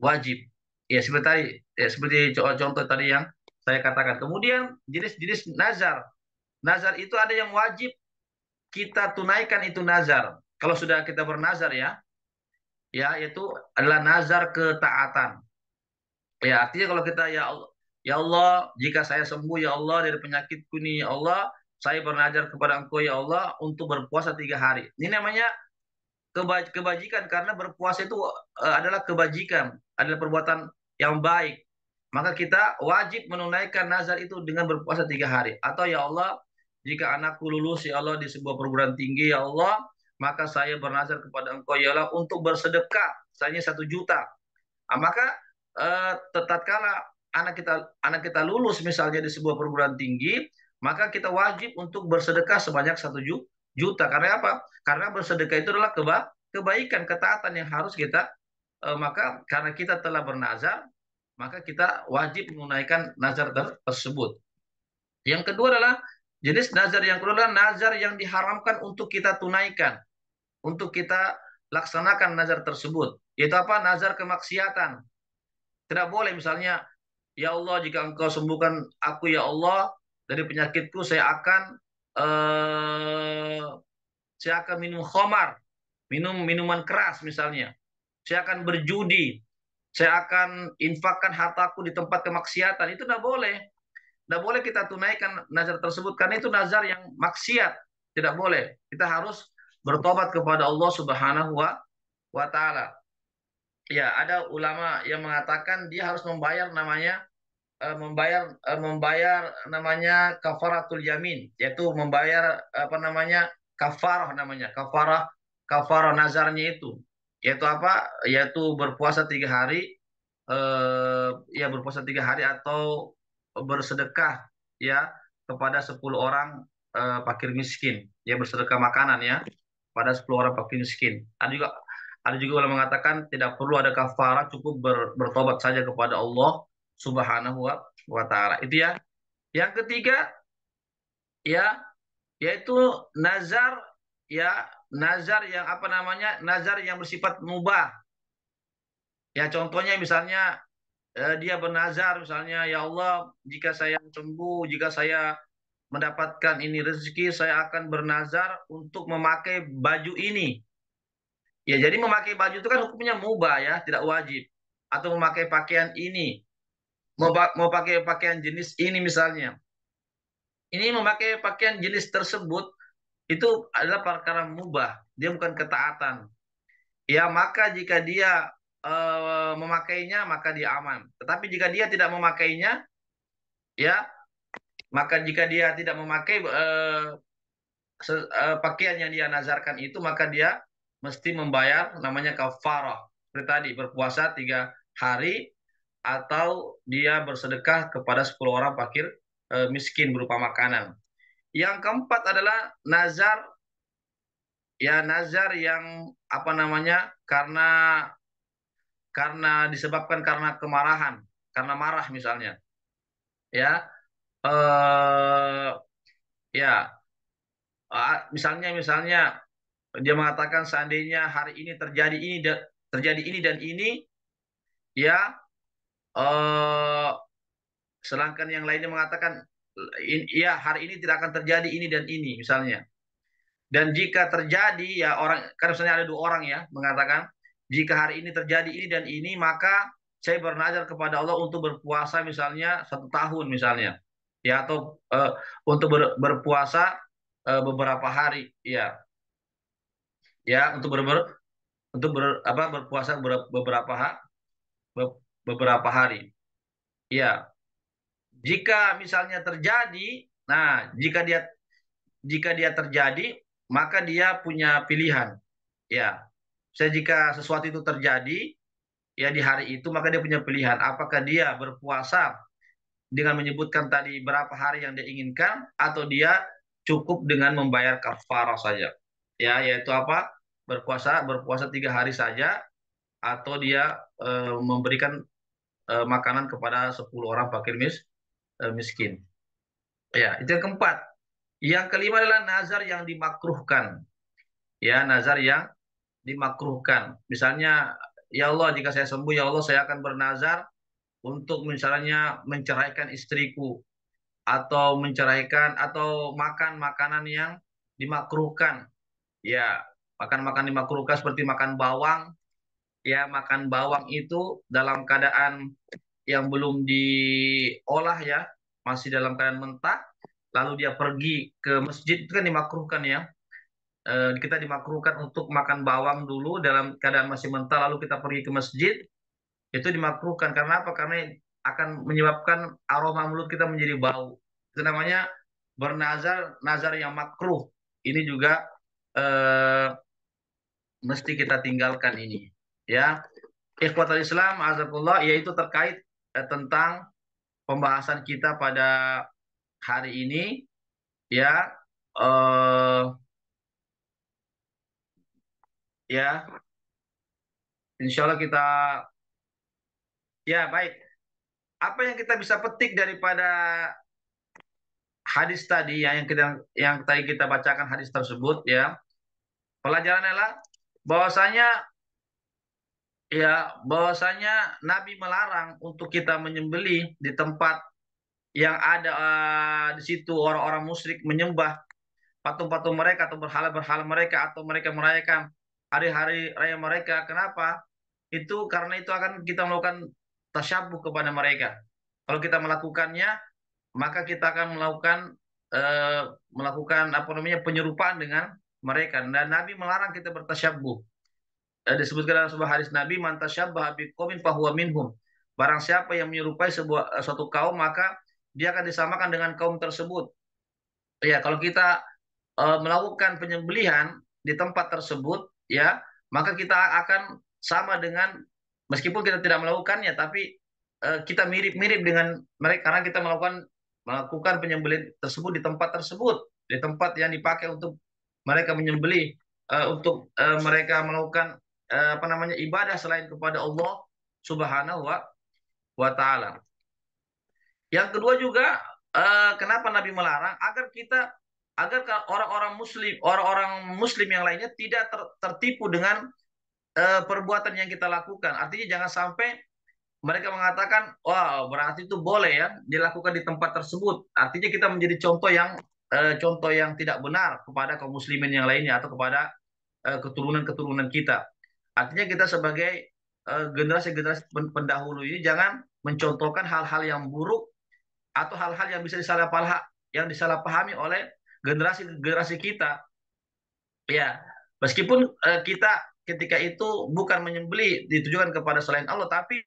wajib. Ya seperti tadi, ya seperti contoh tadi yang saya katakan. Kemudian jenis-jenis nazar. Nazar itu ada yang wajib kita tunaikan itu nazar. Kalau sudah kita bernazar ya itu adalah nazar ketaatan. Ya artinya kalau kita ya Allah, jika saya sembuh ya Allah dari penyakitku ini ya Allah, saya bernazar kepada Engkau ya Allah untuk berpuasa 3 hari. Ini namanya kebajikan karena berpuasa itu adalah kebajikan, adalah perbuatan yang baik. Maka kita wajib menunaikan nazar itu dengan berpuasa 3 hari. Atau ya Allah, jika anakku lulus ya Allah di sebuah perguruan tinggi ya Allah, maka saya bernazar kepada Engkau ya Allah untuk bersedekah, misalnya 1 juta. Maka tatkala anak kita lulus misalnya di sebuah perguruan tinggi, maka kita wajib untuk bersedekah sebanyak 1 juta. Karena apa? Karena bersedekah itu adalah kebaikan, ketaatan yang harus kita maka karena kita telah bernazar, maka kita wajib menunaikan nazar tersebut. Yang kedua adalah jenis nazar yang kedua adalah nazar yang diharamkan untuk kita tunaikan, untuk kita laksanakan nazar tersebut. Yaitu apa? Nazar kemaksiatan. Tidak boleh misalnya, ya Allah jika engkau sembuhkan aku ya Allah dari penyakitku, eh, saya akan minum khamar, minum minuman keras misalnya. Saya akan berjudi, saya akan infakkan hartaku di tempat kemaksiatan. Itu tidak boleh. Tidak boleh kita tunaikan nazar tersebut karena itu nazar yang maksiat. Tidak boleh. Kita harus bertobat kepada Allah Subhanahu wa taala. Ya, ada ulama yang mengatakan dia harus membayar namanya membayar namanya kafaratul yamin, yaitu membayar apa namanya kafarah, namanya kafarah nazarnya itu, yaitu apa, yaitu berpuasa 3 hari, ya berpuasa 3 hari atau bersedekah ya kepada 10 orang fakir miskin, ya bersedekah makanan ya pada 10 orang fakir miskin. Ada juga yang mengatakan tidak perlu ada kafarah, cukup bertobat saja kepada Allah Subhanahu wa taala. Itu ya. Yang ketiga ya yaitu nazar, ya nazar yang apa namanya? Nazar yang bersifat mubah. Ya contohnya misalnya dia bernazar misalnya ya Allah jika saya sembuh, jika saya mendapatkan ini rezeki, saya akan bernazar untuk memakai baju ini. Ya, jadi memakai baju itu kan hukumnya mubah ya, tidak wajib. Atau memakai pakaian ini, mau pakai pakaian jenis ini misalnya. Ini memakai pakaian jenis tersebut itu adalah perkara mubah, dia bukan ketaatan. Ya, maka jika dia memakainya maka dia aman. Tetapi jika dia tidak memakainya, ya, maka jika dia tidak memakai pakaian yang dia nazarkan itu, maka dia mesti membayar namanya kafarah. Seperti tadi berpuasa 3 hari atau dia bersedekah kepada 10 orang fakir miskin berupa makanan. Yang keempat adalah nazar, ya nazar yang apa namanya, karena disebabkan karena kemarahan, karena marah misalnya, ya eh ya misalnya dia mengatakan seandainya hari ini terjadi ini dan ini, ya eh sedangkan yang lainnya mengatakan ya hari ini tidak akan terjadi ini dan ini misalnya. Dan jika terjadi ya orang, kan misalnya ada 2 orang ya mengatakan jika hari ini terjadi ini dan ini, maka saya bernazar kepada Allah untuk berpuasa misalnya 1 tahun misalnya, ya atau untuk berpuasa beberapa hari, ya untuk berpuasa beberapa hari, ya jika misalnya terjadi, nah jika dia terjadi maka dia punya pilihan. Ya, jika sesuatu itu terjadi ya di hari itu, maka dia punya pilihan apakah dia berpuasa dengan menyebutkan tadi berapa hari yang dia inginkan, atau dia cukup dengan membayar kafarah saja. Ya, yaitu apa? Berpuasa berpuasa 3 hari saja, atau dia memberikan makanan kepada 10 orang fakir miskin. Ya, itu yang keempat. Yang kelima adalah nazar yang dimakruhkan. Ya, nazar yang dimakruhkan. Misalnya, ya Allah, jika saya sembuh, ya Allah, saya akan bernazar untuk misalnya menceraikan istriku, atau menceraikan, atau makan makanan yang dimakruhkan. Ya, makan makan dimakruhkan seperti makan bawang. Ya, makan bawang itu dalam keadaan yang belum diolah, ya, masih dalam keadaan mentah, lalu dia pergi ke masjid, itu kan dimakruhkan ya. Kita dimakruhkan untuk makan bawang dulu dalam keadaan masih mentah, lalu kita pergi ke masjid, itu dimakruhkan. Karena apa? Karena akan menyebabkan aroma mulut kita menjadi bau. Itu namanya bernazar, nazar yang makruh. Ini juga eh, mesti kita tinggalkan ini. Ya, ikhwatul Islam, azakullah, yaitu terkait tentang pembahasan kita pada hari ini. Ya, eh, ya, insya Allah kita, ya baik. Apa yang kita bisa petik daripada hadis tadi, yang tadi kita bacakan hadis tersebut, ya, pelajarannya adalah bahwasanya, bahwasanya Nabi melarang untuk kita menyembelih di tempat yang ada di situ orang-orang musyrik menyembah patung-patung mereka, atau berhala-berhala mereka, atau mereka merayakan hari-hari raya mereka. Kenapa? Itu karena itu akan kita melakukan tasyabuh kepada mereka. Kalau kita melakukannya, maka kita akan eh, melakukan apa namanya, penyerupaan dengan mereka. Dan Nabi melarang kita bertasyabuh. Disebutkan dalam sebuah hadis Nabi, man tasyabbaha biqaumin fahuwa minhum. Barang siapa yang menyerupai suatu kaum, maka dia akan disamakan dengan kaum tersebut. Ya, kalau kita melakukan penyembelihan di tempat tersebut, ya, maka kita akan sama dengan, meskipun kita tidak melakukannya, tapi kita mirip-mirip dengan mereka, karena kita melakukan penyembelihan tersebut di tempat tersebut, di tempat yang dipakai untuk mereka menyembelih, untuk mereka melakukan apa namanya, ibadah selain kepada Allah Subhanahu wa taala. Yang kedua juga, kenapa Nabi melarang? Agar orang-orang muslim yang lainnya tidak tertipu dengan perbuatan yang kita lakukan. Artinya jangan sampai mereka mengatakan, wah, berarti itu boleh ya dilakukan di tempat tersebut. Artinya kita menjadi contoh yang tidak benar kepada kaum muslimin yang lainnya, atau kepada keturunan-keturunan kita. Artinya kita sebagai generasi-generasi pendahulu ini jangan mencontohkan hal-hal yang buruk, atau hal-hal yang bisa disalahpahami oleh generasi-generasi kita. Ya, meskipun kita ketika itu bukan menyembelih ditujukan kepada selain Allah, tapi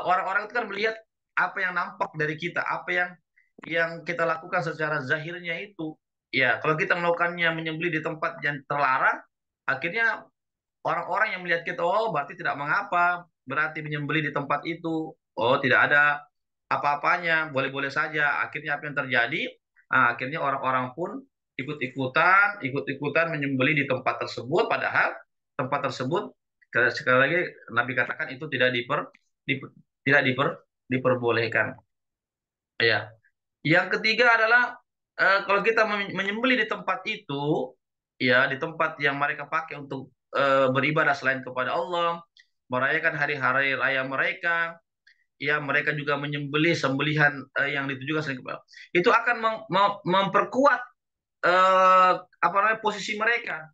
orang-orang itu kan melihat apa yang nampak dari kita, apa yang kita lakukan secara zahirnya itu. Ya, kalau kita melakukannya menyembelih di tempat yang terlarang, akhirnya orang-orang yang melihat kita, oh berarti tidak mengapa, berarti menyembelih di tempat itu, oh tidak ada apa-apanya, boleh-boleh saja. Akhirnya apa yang terjadi? Nah, akhirnya orang-orang pun ikut-ikutan menyembelih di tempat tersebut, padahal tempat tersebut, sekali lagi Nabi katakan, itu diper- tidak diperbolehkan. Ya. Yang ketiga adalah, kalau kita menyembelih di tempat itu, ya, di tempat yang mereka pakai untuk beribadah selain kepada Allah, merayakan hari-hari raya mereka, ya, mereka juga menyembelih sembelihan yang ditujukan selain kepada Allah. Itu akan memperkuat apa namanya, posisi mereka.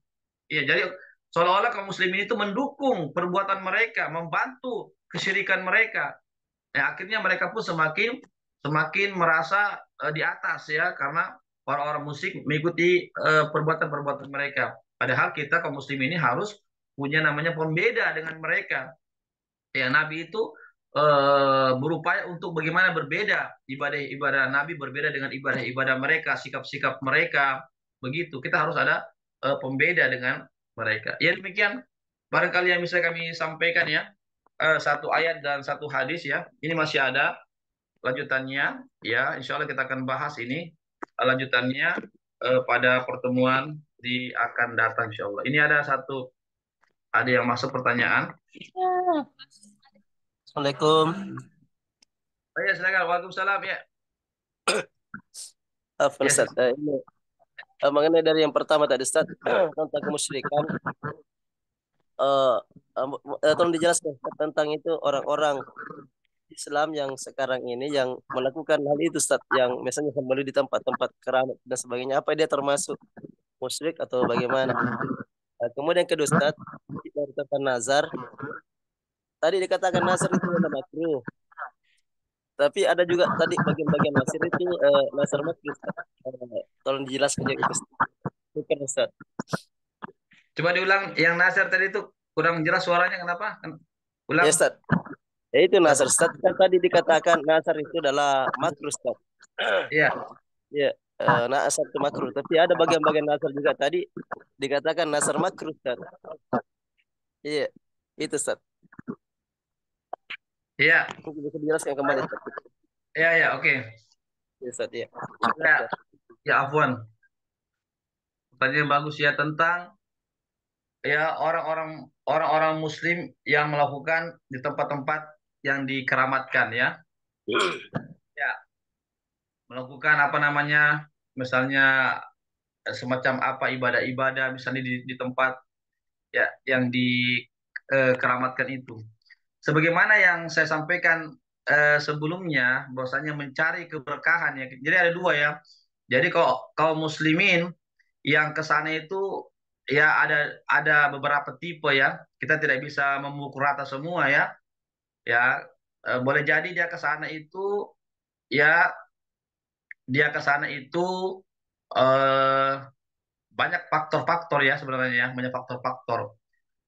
Ya, jadi seolah-olah kaum muslimin itu mendukung perbuatan mereka, membantu kesyirikan mereka. Ya, akhirnya mereka pun semakin semakin merasa di atas, ya, karena orang-orang musyrik mengikuti perbuatan-perbuatan mereka. Padahal kita kaum muslim ini harus punya namanya pembeda dengan mereka. Ya, Nabi itu berupaya untuk bagaimana berbeda, ibadah-ibadah Nabi berbeda dengan ibadah-ibadah mereka, sikap-sikap mereka. Begitu, kita harus ada pembeda mereka. Ya demikian barangkali yang bisa kami sampaikan ya. Satu ayat dan satu hadis ya. Ini masih ada lanjutannya ya. Insya Allah kita akan bahas ini lanjutannya pada pertemuan di akan datang insya Allah. Ini ada yang masuk pertanyaan. Assalamualaikum. Oh ya silakan. Waalaikumsalam ya. Afwan Ya, Ustaz. Ini mengenai dari yang pertama tadi Ustaz tentang kemusyrikan, eh, tolong dijelaskan Ustaz, tentang itu orang-orang Islam yang sekarang ini yang melakukan hal itu Ustaz, yang misalnya sembelih di tempat-tempat keramat dan sebagainya, apa dia termasuk musyrik atau bagaimana? Kemudian kedua Ustaz, dari tentang nazar, tadi dikatakan nazar itu adalah makruh, tapi ada juga tadi bagian-bagian nazar itu nazar makruh Ustaz. Tolong dijelaskan juga itu Ustaz. Bukan Ustaz. coba diulang yang Nasir tadi itu kurang jelas suaranya kenapa? Ya Ulang. Ustaz. Ya itu nazar Ustaz. Kan tadi dikatakan nazar itu adalah makruh Ustaz. Iya. Ya, nazar itu makruh. Tapi ada bagian-bagian nazar juga tadi dikatakan nazar makruh Ustaz. Iya, itu Ustaz. Iya. Mungkin bisa dijelaskan kembali Ustaz. Iya, iya, oke. Ya Ustaz, ya. Ya, ya Afwan. Pertanyaan bagus ya tentang ya orang-orang Muslim yang melakukan di tempat-tempat yang dikeramatkan ya. Ya, melakukan apa namanya? Misalnya semacam apa ibadah-ibadah misalnya di tempat ya yang dikeramatkan itu. Sebagaimana yang saya sampaikan sebelumnya, bahwasanya mencari keberkahan ya. Jadi ada dua ya. Jadi kalau kaum muslimin yang ke sana itu ya ada beberapa tipe ya. Kita tidak bisa memukul rata semua ya. Ya boleh jadi ya dia ke sana itu eh, banyak faktor-faktor ya sebenarnya ya, banyak faktor-faktor.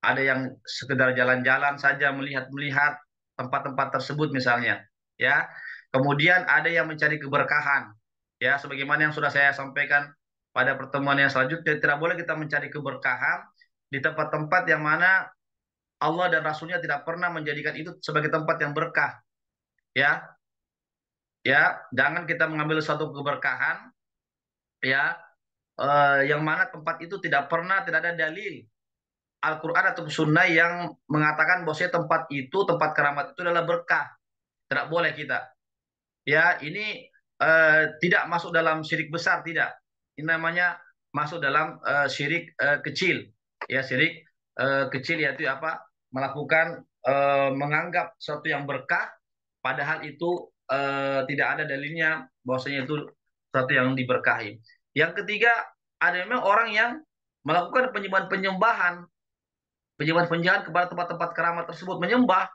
Ada yang sekedar jalan-jalan saja melihat-melihat tempat-tempat tersebut misalnya ya, kemudian ada yang mencari keberkahan ya, sebagaimana yang sudah saya sampaikan pada pertemuan yang selanjutnya, tidak boleh kita mencari keberkahan di tempat-tempat yang mana Allah dan Rasulnya tidak pernah menjadikan itu sebagai tempat yang berkah ya. Ya jangan kita mengambil suatu keberkahan ya yang mana tempat itu tidak ada dalil Al-Quran atau Sunnah yang mengatakan bahwa tempat itu, tempat keramat itu adalah berkah. Tidak boleh kita. Ya, ini tidak masuk dalam syirik besar, tidak. Ini namanya masuk dalam syirik kecil. Ya, syirik kecil yaitu apa? Melakukan menganggap sesuatu yang berkah, padahal itu tidak ada dalilnya bahwasanya itu sesuatu yang diberkahi. Yang ketiga, ada memang orang yang melakukan penyembahan-penyembahan penyembahan-penyembahan kepada tempat-tempat keramat tersebut, menyembah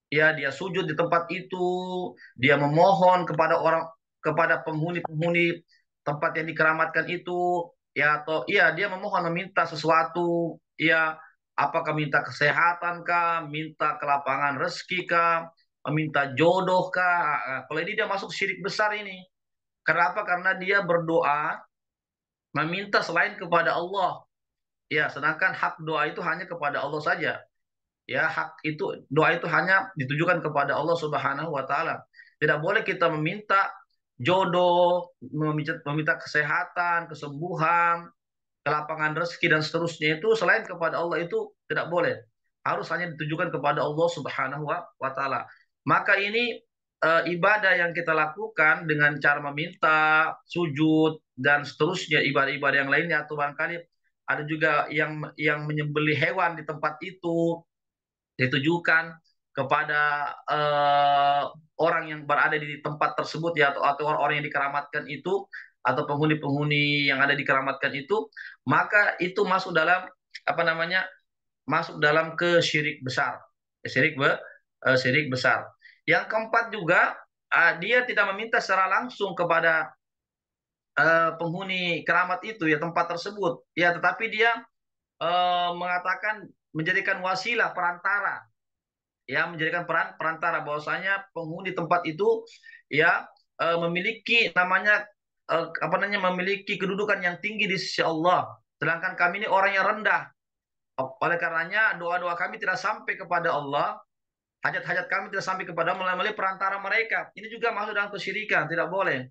ya, dia sujud di tempat itu, dia memohon kepada penghuni-penghuni tempat yang dikeramatkan itu ya, atau iya dia memohon meminta sesuatu ya, apakah minta kesehatan kah, minta kelapangan rezeki kah, meminta jodoh kah. Nah, kalau ini dia masuk syirik besar ini. Kenapa? Karena dia berdoa meminta selain kepada Allah. Ya, sedangkan hak doa itu hanya kepada Allah saja. Ya, hak itu doa itu hanya ditujukan kepada Allah Subhanahu wa taala. Tidak boleh kita meminta jodoh, meminta kesehatan, kesembuhan, kelapangan rezeki dan seterusnya itu selain kepada Allah, itu tidak boleh. Harus hanya ditujukan kepada Allah Subhanahu wa taala. Maka ini ibadah yang kita lakukan dengan cara meminta, sujud dan seterusnya, ibadah-ibadah yang lainnya, atau barangkali ada juga yang menyembelih hewan di tempat itu ditujukan kepada orang yang berada di tempat tersebut ya, atau orang yang dikeramatkan itu, atau penghuni-penghuni yang ada dikeramatkan itu, maka itu masuk dalam apa namanya, masuk dalam kesyirik besar. Syirik besar. Yang keempat juga, dia tidak meminta secara langsung kepada penghuni keramat itu ya, tempat tersebut ya, tetapi dia mengatakan menjadikan wasilah, perantara ya, menjadikan perantara bahwasanya penghuni tempat itu ya memiliki namanya apa namanya, memiliki kedudukan yang tinggi di sisi Allah, sedangkan kami ini orang yang rendah Oleh karenanya doa-doa kami tidak sampai kepada Allah, hajat-hajat kami tidak sampai kepada Allah melalui perantara mereka. Ini juga masuk dalam kesyirikan, tidak boleh.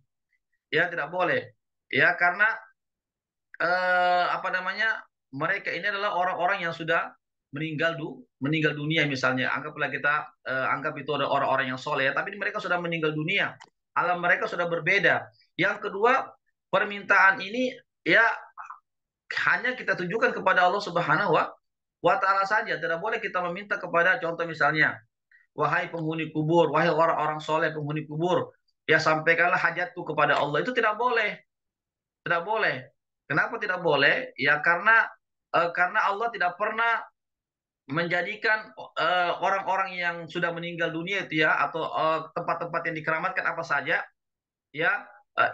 Ya, tidak boleh. Ya, karena apa namanya? Mereka ini adalah orang-orang yang sudah meninggal dunia misalnya. Anggaplah kita anggap itu ada orang-orang yang soleh, ya, tapi mereka sudah meninggal dunia. Alam mereka sudah berbeda. Yang kedua, permintaan ini ya hanya kita tujukan kepada Allah Subhanahu wa taala saja. Tidak boleh kita meminta kepada contoh misalnya, wahai penghuni kubur, wahai orang-orang soleh penghuni kubur, ya sampaikanlah hajatku kepada Allah. Itu tidak boleh, tidak boleh. Kenapa tidak boleh? Ya karena Allah tidak pernah menjadikan orang-orang yang sudah meninggal dunia itu ya atau tempat-tempat yang dikeramatkan apa saja ya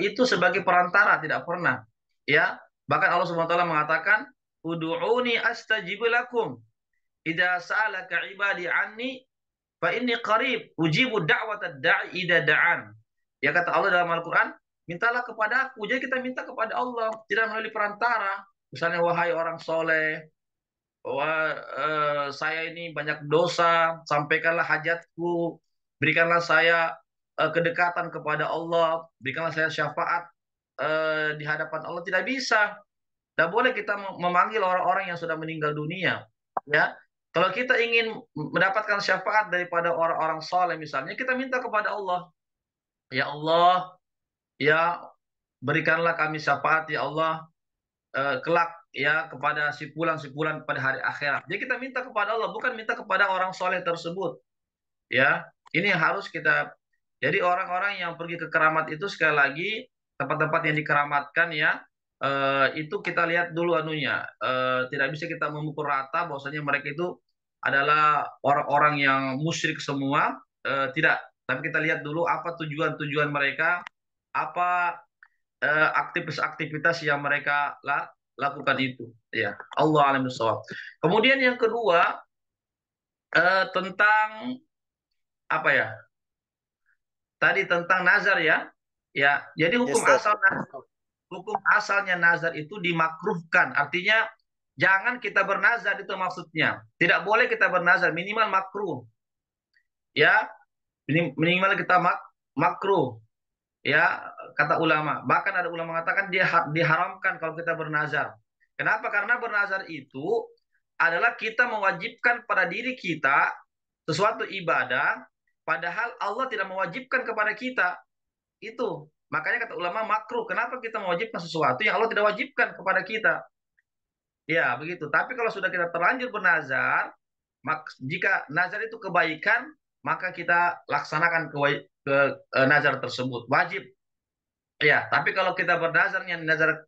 itu sebagai perantara, tidak pernah. Ya, bahkan Allah Subhanahu wa taala mengatakan, "Ud'uni astajib lakum. Idza sa'alaka 'ibadi anni fa inni qarib ujibu da'watad da'i idza da'an." Ya kata Allah dalam Al-Qur'an, mintalah kepada aku. Jadi kita minta kepada Allah, tidak melalui perantara. Misalnya wahai orang soleh, bahwa saya ini banyak dosa, sampaikanlah hajatku, berikanlah saya kedekatan kepada Allah, berikanlah saya syafaat di hadapan Allah. Tidak bisa, tidak boleh kita memanggil orang-orang yang sudah meninggal dunia. Ya, kalau kita ingin mendapatkan syafaat daripada orang-orang soleh misalnya, kita minta kepada Allah, ya Allah, ya berikanlah kami syafaat ya Allah kelak ya kepada sipulan-sipulan pada hari akhirat. Jadi kita minta kepada Allah, bukan minta kepada orang soleh tersebut. Ya, ini yang harus kita. Jadi orang-orang yang pergi ke keramat itu sekali lagi tempat-tempat yang dikeramatkan ya itu kita lihat dulu anunya. Tidak bisa kita memukul rata bahwasanya mereka itu adalah orang-orang yang musyrik semua. Tidak. Tapi kita lihat dulu apa tujuan-tujuan mereka, apa aktivitas-aktivitas yang mereka lakukan itu. Ya, Allah alam bisawab. Kemudian yang kedua tentang apa ya? Tadi tentang nazar ya. Ya, jadi Ya, Ustaz. hukum asalnya nazar itu dimakruhkan. Artinya jangan kita bernazar itu maksudnya. Tidak boleh kita bernazar, minimal makruh. Ya, minimal kita makruh. Ya, kata ulama. Bahkan ada ulama mengatakan dia diharamkan kalau kita bernazar. Kenapa? Karena bernazar itu adalah kita mewajibkan pada diri kita sesuatu ibadah, padahal Allah tidak mewajibkan kepada kita. Itu. Makanya kata ulama makruh. Kenapa kita mewajibkan sesuatu yang Allah tidak wajibkan kepada kita? Ya, begitu. Tapi kalau sudah kita terlanjur bernazar, jika nazar itu kebaikan, maka kita laksanakan nazar tersebut. Wajib. Ya, tapi kalau kita bernazarnya nazar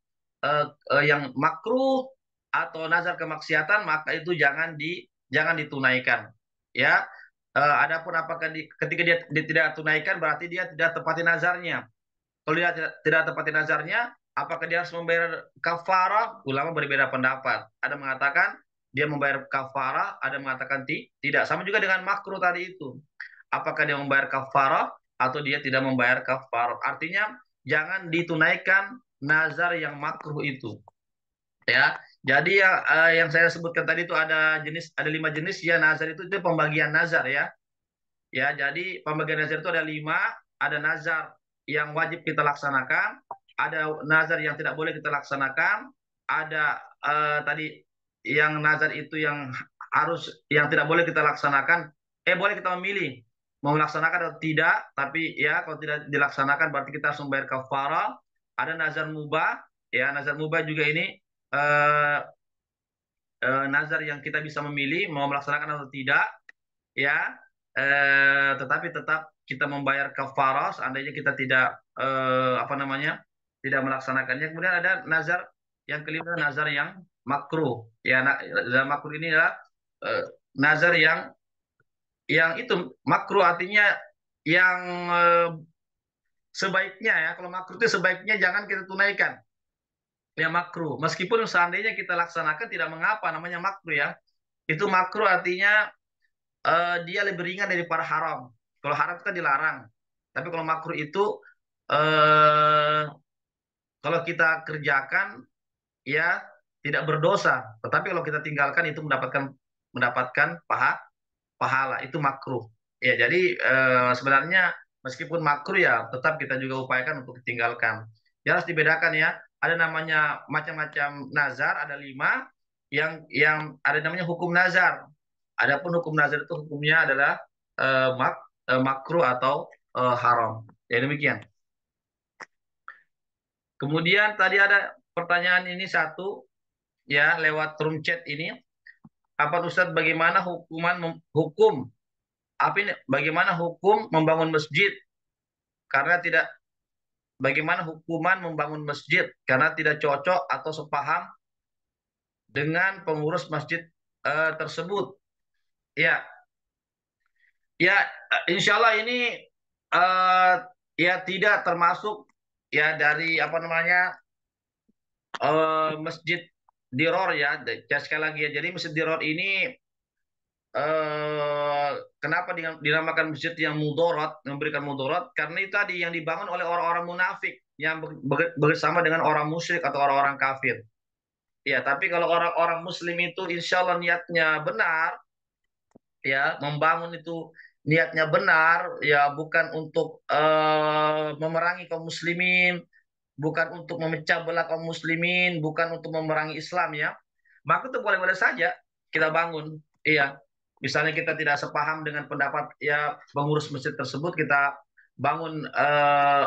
yang makruh atau nazar kemaksiatan, maka itu jangan ditunaikan. Ya, adapun apakah ketika dia tidak tunaikan berarti dia tidak tepati nazarnya. Kalau dia tidak tepati nazarnya, apakah dia harus membayar kafarah? Ulama berbeda pendapat. Ada mengatakan dia membayar kafarah, ada mengatakan tidak. Sama juga dengan makruh tadi itu. Apakah dia membayar kafarah atau dia tidak membayar kafarah? Artinya jangan ditunaikan nazar yang makruh itu. Ya, jadi yang saya sebutkan tadi itu ada 5 jenis ya nazar itu pembagian nazar ya. Ya, jadi pembagian nazar itu ada 5. Ada nazar yang wajib kita laksanakan, ada nazar yang tidak boleh kita laksanakan, ada tadi yang nazar itu yang tidak boleh kita laksanakan, boleh kita memilih mau melaksanakan atau tidak, tapi ya kalau tidak dilaksanakan berarti kita harus membayar kafarah. Ada nazar mubah, ya nazar mubah juga ini eh, nazar yang kita bisa memilih mau melaksanakan atau tidak, ya tetapi tetap kita membayar kafarah seandainya kita tidak apa namanya tidak melaksanakannya. Kemudian ada nazar yang kelima, nazar yang makruh ya. Nazar makruh ini adalah eh, nazar yang itu makruh artinya yang sebaiknya ya, kalau makruh itu sebaiknya jangan kita tunaikan ya, makruh meskipun seandainya kita laksanakan tidak mengapa, namanya makruh ya. Itu makruh artinya dia lebih ringan daripada haram. Kalau haram itu kan dilarang. Tapi kalau makruh itu kalau kita kerjakan ya tidak berdosa. Tetapi kalau kita tinggalkan itu mendapatkan pahala, itu makruh. Ya, jadi sebenarnya meskipun makruh ya tetap kita juga upayakan untuk ditinggalkan. Ya, harus dibedakan ya. Ada namanya macam-macam nazar, ada 5 yang ada namanya hukum nazar. Adapun hukum nazar itu hukumnya adalah makruh atau haram. Ya demikian. Kemudian tadi ada pertanyaan ini satu ya lewat room chat ini. Apa Ustadz bagaimana hukum apa ini bagaimana hukum membangun masjid karena tidak bagaimana hukuman membangun masjid karena tidak cocok atau sepaham dengan pengurus masjid tersebut. Ya, ya, insya Allah ini eh, ya tidak termasuk ya dari apa namanya masjid Diror ya. Sekali lagi ya. Jadi masjid Diror ini kenapa dinamakan masjid yang mudorot, memberikan mudorot? Karena itu tadi yang dibangun oleh orang-orang munafik yang bersama dengan orang musyrik atau orang-orang kafir. Ya, tapi kalau orang-orang muslim itu insya Allah niatnya benar, ya membangun itu niatnya benar, ya bukan untuk memerangi kaum muslimin, bukan untuk memecah belah kaum muslimin, bukan untuk memerangi Islam ya, maka itu boleh-boleh saja kita bangun. Iya, misalnya kita tidak sepaham dengan pendapat ya pengurus masjid tersebut, kita bangun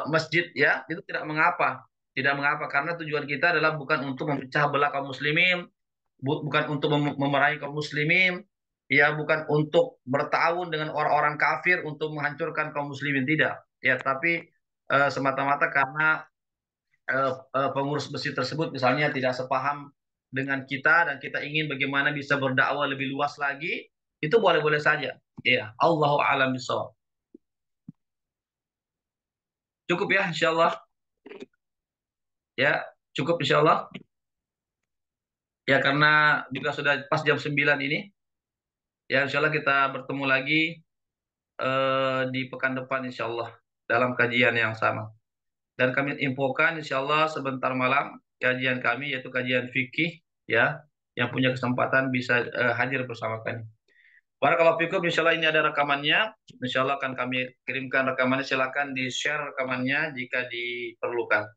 masjid ya, itu tidak mengapa. Tidak mengapa karena tujuan kita adalah bukan untuk memecah belah kaum muslimin, bukan untuk memerangi kaum muslimin, ya bukan untuk bertahun dengan orang-orang kafir untuk menghancurkan kaum muslimin tidak. Ya, tapi semata-mata karena pengurus masjid tersebut misalnya tidak sepaham dengan kita dan kita ingin bagaimana bisa berdakwah lebih luas lagi, itu boleh-boleh saja. Ya, Allahu a'lam bishawab. Cukup ya insyaallah. Ya, cukup insyaallah. Ya karena juga sudah pas jam 9 ini. Ya insyaallah kita bertemu lagi di pekan depan insyaallah dalam kajian yang sama. Dan kami infokan insyaallah sebentar malam kajian kami yaitu kajian fikih ya yang punya kesempatan bisa hadir bersama kami. Barakallahu fikum, insyaallah ini ada rekamannya. Insyaallah akan kami kirimkan rekamannya. Silakan di-share rekamannya jika diperlukan.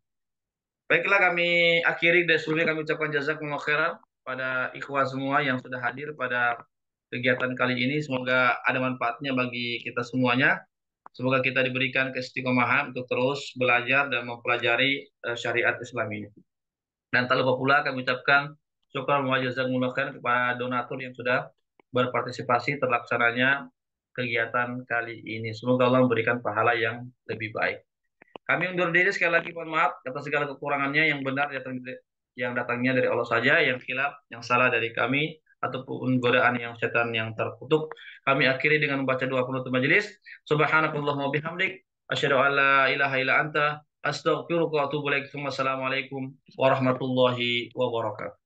Baiklah kami akhiri dan sebelumnya kami ucapkan jazakumullah khairan pada ikhwan semua yang sudah hadir pada kegiatan kali ini. Semoga ada manfaatnya bagi kita semuanya. Semoga kita diberikan keistiqomahan untuk terus belajar dan mempelajari syariat Islam ini. Dan tak lupa pula kami ucapkan syukur wa jazakumullah khairan kepada donatur yang sudah berpartisipasi terlaksananya kegiatan kali ini. Semoga Allah memberikan pahala yang lebih baik. Kami undur diri sekali lagi, mohon maaf atas segala kekurangannya, yang benar yang datangnya dari Allah saja, yang khilaf, yang salah dari kami, ataupun godaan yang setan yang terkutuk. Kami akhiri dengan membaca doa penutup majelis. Subhanakallahumma bihamdik, asyhadu an la ilaha illa anta, astaghfiruka wa atubu ilaik. Wassalamualaikum warahmatullahi wabarakatuh.